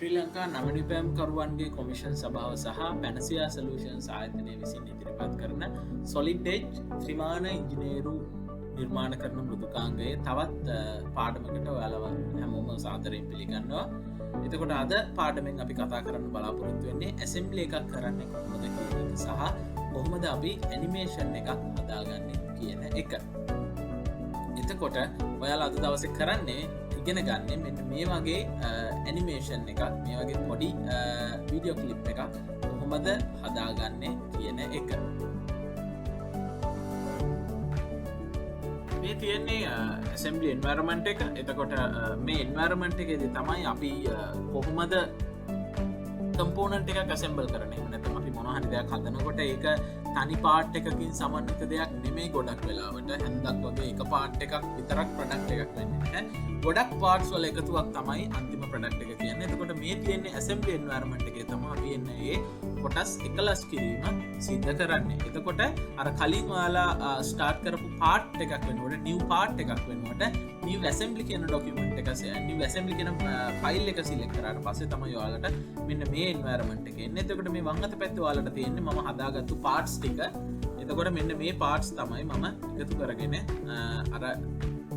ශ්‍රී Lanka නමනිපෑම් කරුවන්ගේ commission සභාව සහ පැනසියා solutions ආයතනය විසින් ඉදිරිපත් කරන සොලිඩ් එජ් ත්‍රිමාණ ඉංජිනේරු නිර්මාණ කරන මෘදුකාංගයේ තවත් පාඩමකට ඔයාලව හැමෝම සාදරයෙන් පිළිගන්නවා. එතකොට අද පාඩමෙන් අපි කතා කරන්න බලාපොරොත්තු වෙන්නේ ඇසෙම්බලි එකක් කරන්න කොහොමද කියන එක සහ කොහොමද අපි ඇනිමේෂන් එකක් හදාගන්නේ කියන එක. එතකොට ඔයාලා අද දවසේ කරන්නේ ඉගෙන ගන්න මෙන්න මේ වගේ ඇනිමේෂන් එකක්, මේ වගේ පොඩි වීඩියෝ ක්ලිප් එකක් කොහොමද හදාගන්නේ කියන එක. මේ තියෙන්නේ ඇසෙම්බලි එන්වයරන්මන්ට් එක. එතකොට මේ එන්වයරන්මන්ට් එකේදී තමයි අපි කොහොමද කම්පෝනන්ට් එකක් ඇසෙම්බල් කරන්නේ. එහෙම නැත්නම් අපි මොනවා හරි දෙයක් හදනකොට ඒක තනි පාර්ට් එකකින් සමන්විත දෙයක් නෙමෙයි. ගොඩක් වෙලාවට හැන්දක් වගේ එක පාර්ට් එකක් විතරක් ප්‍රොඩක්ට් එකක් වෙන්නේ නැහැ. ගොඩක් පාර්ට්ස් වල එකතුවක් තමයි අන්තිම ප්‍රොඩක්ට් එක කියන්නේ. එතකොට මේ තියෙන්නේ ඇසෙම්බලි එන්වයරන්මන්ට් එකේ තමයි අපි එන්නේ කොටස් එකලස් කිරීම සිද්ධ කරන්නේ. එතකොට අර කලින් ඔයාලා ස්ටාර්ට් කරපු පාර්ට් එකක් වෙනකොට නිව් පාර්ට් එකක් වෙනකොට නිව් ඇසෙම්බලි කියන ඩොකියුමන්ට් එක නිව් ඇසෙම්බලි කියන ෆයිල් එක සිලෙක්ට් කරාට පස්සේ තමයි ඔයාලට මෙන්න මේ එන්වයරන්මන්ට් එක එන්නේ. එතකොට මේ වම් අත පැත්තේ ඔයාලට තියෙන්නේ මම හදාගත්තු පාර්ට්ස් ටික. එතකොට මෙන්න මේ පාර්ට්ස් තමයි මම එකතු කරගෙන අර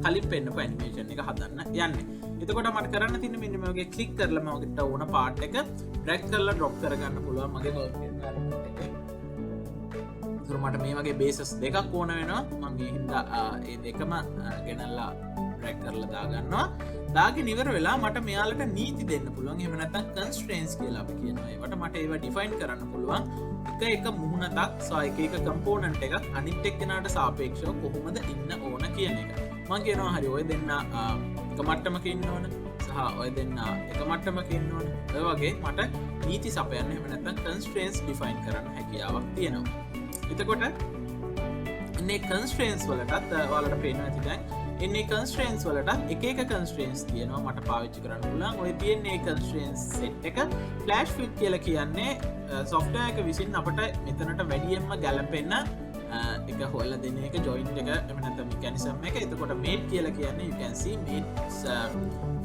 කලින් පෙන්නපු ඇනිමේෂන් එක හදන්න යන්නේ. එතකොට මට කරන්න තියෙන්නේ මෙන්න මේ වගේ ක්ලික් කරලා මම ඕන පාර්ට් එක ඩ්‍රැග් කරලා ඩ්‍රොප් කරගන්න පුළුවන් මගේ වර්ක් එන්වයරන්මන්ට් එකේ. ඒතර මට මේ වගේ බේසස් දෙකක් ඕන වෙනවා. මම ඒ හින්දා ඒ දෙකම ගෙනල්ලා ඩ්‍රැග් කරලා දාගන්නවා. දාගෙන ඉවර වෙලා මට මෙයාලට නීති දෙන්න පුළුවන්. එහෙම නැත්නම් කන්ස්ට්‍රේන්ට්ස් කියලා අපි කියනවා. ඒවට මට ඒවා ඩිෆයින් කරන්න පුළුවන්. එක මුහුණතක් සහ එක කම්පෝනන්ට් එකක් අනිත් එක්කෙනාට සාපේක්ෂව කොහොමද ඉන්න ඕන කියන එක. මම කියනවා හරි ඔය දෙන්න එක මට්ටමක ඉන්න ඕන සහ ඔය දෙන්න එක මට්ටමක ඉන්න ඕන. ඔය වගේ මට නීති සපයන්න එහෙම නැත්නම් කන්ස්ට්‍රේන්ට්ස් ඩිෆයින් කරන්න හැකියාවක් තියෙනවා. එතකොට ඉන්නේ කන්ස්ට්‍රේන්ට්ස් වලටත් ඔයාලට පේනවා ඇති දැන් ඉන්නේ කන්ස්ට්‍රේන්ට්ස් වලට එක කන්ස්ට්‍රේන්ට්ස් තියෙනවා මට පාවිච්චි කරන්න පුළුවන්. ඔය තියෙන්නේ කන්ස්ට්‍රේන්ට්ස් සෙට් එක ෆ්ලෑෂ් ෆිට් කියලා කියන්නේ software එක විසින් අපට මෙතනට වැඩියෙන්ම ගැලපෙන එක හොයලා දෙන එක ජොයින්ට් එක එහෙම නැත්නම් මෙකැනිසම් එක. එතකොට මේට් කියලා කියන්නේ you can see mates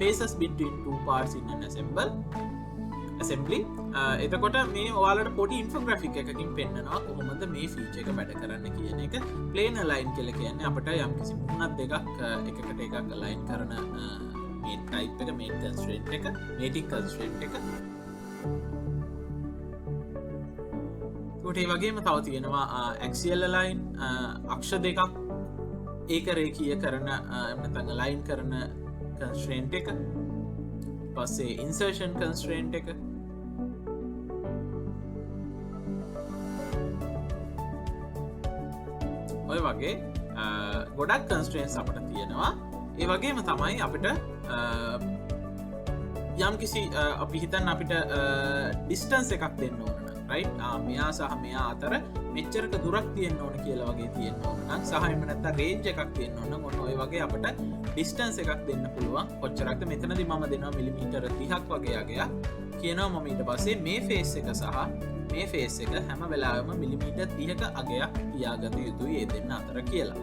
faces between two parts in an assembly. එතකොට මේ ඔයාලට පොඩි ඉන්ෆෝග්‍රැෆික් එකකින් පෙන්නනවා කොහොමද මේ ෆීචර් එක වැඩ කරන්න කියන එක. ප්ලේන් අලයින් කියලා කියන්නේ අපිට යම්කිසි මුහුණක් දෙකක් එකකට එකක් අලයින් කරන මේට් ටයිප් එක, මේට් කන්ස්ට්‍රේන්ට් එක, මේටිං කන්ස්ට්‍රේන්ට් එක. ඒ වගේම තව තියෙනවා ඇක්සියල් අලයින් අක්ෂ දෙකක් ඒක රේඛීය කරන නැත්නම් අලයින් කරන කන්ස්ට්‍රේන්ට් එක. පස්සේ ඉන්සර්ෂන් කන්ස්ට්‍රේන්ට් එක. ඔය වගේ ගොඩක් කන්ස්ට්‍රේන්ට්ස් අපිට තියෙනවා. ඒ වගේම තමයි අපිට යම්කිසි අපි හිතන්න අපිට ඩිස්ටන්ස් එකක් දෙන්න ඕන නම් රයිට් මෙයා සහ මෙයා අතර මෙච්චරක දුරක් තියෙන්න ඕන කියලා වගේ තියෙන්න ඕන නම් සහ එහෙම නැත්නම් රේන්ජ් එකක් තියෙන්න ඕන නම් ඔන්න ඔය වගේ අපිට ඩිස්ටන්ස් එකක් දෙන්න පුළුවන්. කොච්චරක්ද මෙතනදී මම දෙනවා මිලිමීටර 30ක් වගේ අගයක් කියනවා. මම ඊට පස්සේ මේ ෆේස් එක සහ මේ ෆේස් එක හැම වෙලාවෙම මිලිමීටර් 30ක අගයක් තියාගත යුතුයි ඒ දෙන්න අතර කියලා.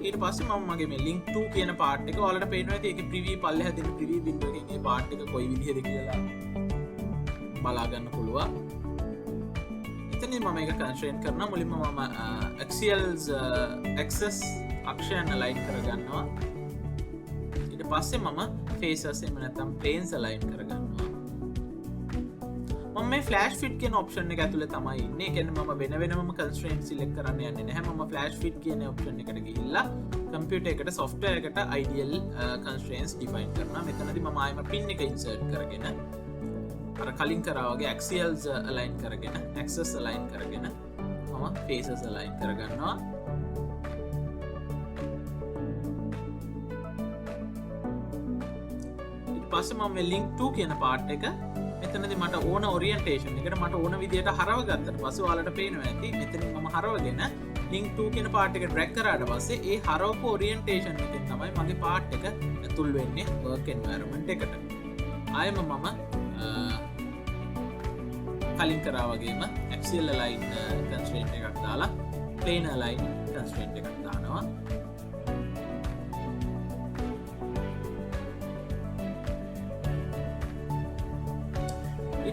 ඊට පස්සේ මම මගේ මේ link 2 කියන පාර්ට් එක ඔයාලට පේනවා ඇති. ඒකේ ප්‍රිවිව් පල්ලෙහා තියෙන ප්‍රිවිව් වින්ඩෝ එකෙන් මේ පාර්ට් එක කොයි විදිහද කියලා බලා ගන්න පුළුවන්. එතනින් මම මේක කන්ස්ට්‍රේන්ට් කරනවා. මුලින්ම මම axials axis අක්ෂයන් align කරගන්නවා. ඊට පස්සේ මම faces එහෙම නැත්නම් planes align කරගන්නවා. මම මේ ෆ්ලෑෂ් ෆිට් කියන ඔප්ෂන් එක ඇතුලේ තමයි ඉන්නේ. ඒ කියන්නේ මම වෙනම කන්ස්ට්‍රේන්ට් සිලෙක්ට් කරන්න යන්නේ නැහැ. මම ෆ්ලෑෂ් ෆිට් කියන ඔප්ෂන් එකට ගිහිල්ලා කම්පියුටර් එකට software එකට ideal constraints define කරනවා. මෙතනදී මම ආයෙම pin එක insert කරගෙන අර කලින් කරා වගේ axials align කරගෙන axis align කරගෙන මම faces align කරගන්නවා. ඊට පස්සේ මම මේ link 2 කියන part එක මෙතනදී මට ඕන ඔරියන්ටේෂන් එකට මට ඕන විදියට හරව ගත්තට පස්සේ ඔයාලට පේනවා ඇති මෙතනින් මම හරවගෙන link 2 කියන part එක drag කරාට පස්සේ ඒ හරවපු ඔරියන්ටේෂන් එකෙන් තමයි මගේ part එක ඇතුල් වෙන්නේ work environment එකට. ආයෙම මම කලින් කරා වගේම axial align constraint එකක් දාලා plane align constraint එකක් දානවා.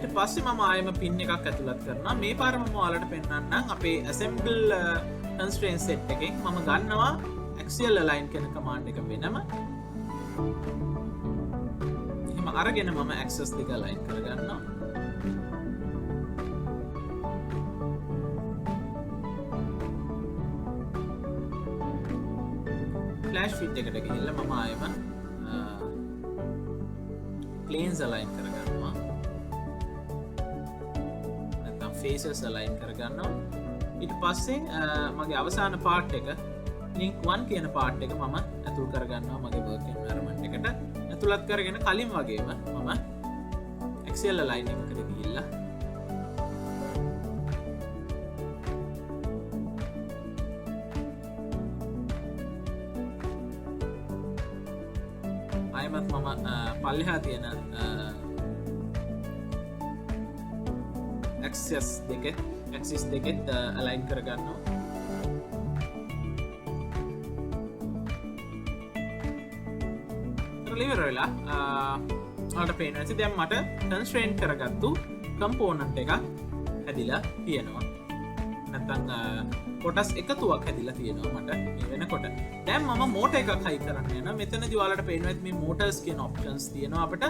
ඊට පස්සේ මම ආයෙම පින් එකක් ඇතුළත් කරනවා මේ පාර මම ඔයාලට පෙන්වන්නම් අපේ assemble constraint set එකෙන් මම ගන්නවා axial align කියන command එක වෙනම එහෙම අරගෙන මම axis දෙක align කරගන්නවා flash fit එකට ගිහිල්ලා මම ආයෙම planes align කරගන්නවා නැත්නම් faces align කරගන්නවා ඊට පස්සේ මගේ අවසාන part එක link 1 කියන part එක මම ඇතුල් කරගන්නවා මගේ work environment එකට ඇතුළත් කරගෙන කලින් වගේම මම axial align එකකට ගිහිල්ලා ආයෙමත් මම පල්ලෙහා තියෙන axis දෙකෙත් align කරගන්නවා ඉවර වෙලා ඔයාලට පේනවා ඇති දැන් මට constraint කරගත්තු component එකක් හැදිලා තියෙනවා නැත්නම් කොටස් එකතුවක් හැදිලා තියෙනවා මට මේ වෙනකොට දැන් මම motor එකක් hide කරන්න යනවා මෙතනදී ඔයාලට පේනවා ඇති මේ motors කියන options තියෙනවා අපිට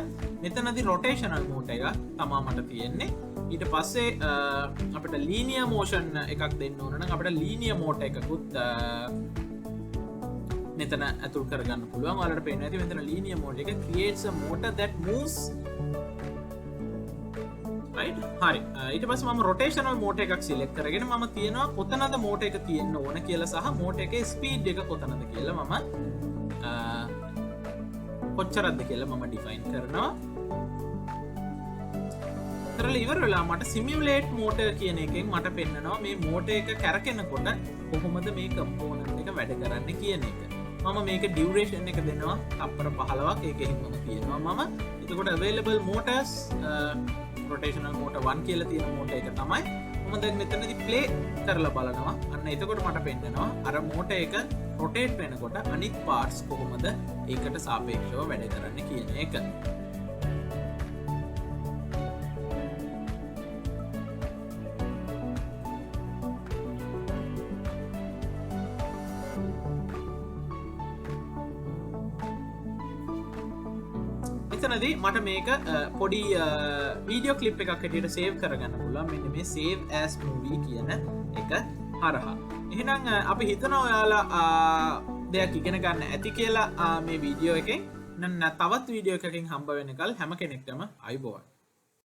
මෙතනදී rotational motor එක තමයි මට තියෙන්නේ ඊට පස්සේ අපිට linear motion එකක් දෙන්න ඕන නම් අපිට linear motor එකකුත් මෙතන ඇතුල් කරගන්න පුළුවන් ඔයාලට පේනවා ඇති මෙතන linear mode එක creates a motor that moves right හරි ඊට පස්සේ මම rotational motor එකක් select කරගෙන මම තියනවා කොතනද motor එක තියෙන්න ඕන කියලා සහ motor එකේ speed එක කොතනද කියලා මම කොච්චරද කියලා මම define කරනවා කරලා ඉවර වෙලා මට simulate motor කියන එකෙන් මට පෙන්නනවා මේ motor එක කැරකෙනකොට කොහොමද මේ component එක වැඩ කරන්නේ කියන එක මම මේක duration එක දෙනවා තප්පර 15ක් ඒකෙන් මම කියනවා මම එතකොට available motors rotational motor 1 කියලා තියෙන motor එක තමයි මම දැන් මෙතනදී play කරලා බලනවා අන්න එතකොට මට පෙන්නනවා අර motor එක rotate වෙනකොට අනිත් parts කොහොමද ඒකට සාපේක්ෂව වැඩ කරන්නේ කියන එක එතනදී මට මේක පොඩි වීඩියෝ ක්ලිප් එකක් හැටියට සේව් කරගන්න පුළුවන් මෙන්න මේ save as movie කියන එක හරහා එහෙනම් අපි හිතනවා ඔයාලා දෙයක් ඉගෙන ගන්න ඇති කියලා මේ වීඩියෝ එකෙන් තවත් වීඩියෝ එකකින් හම්බ වෙනකල් හැම කෙනෙක්ටම අයුබෝවන්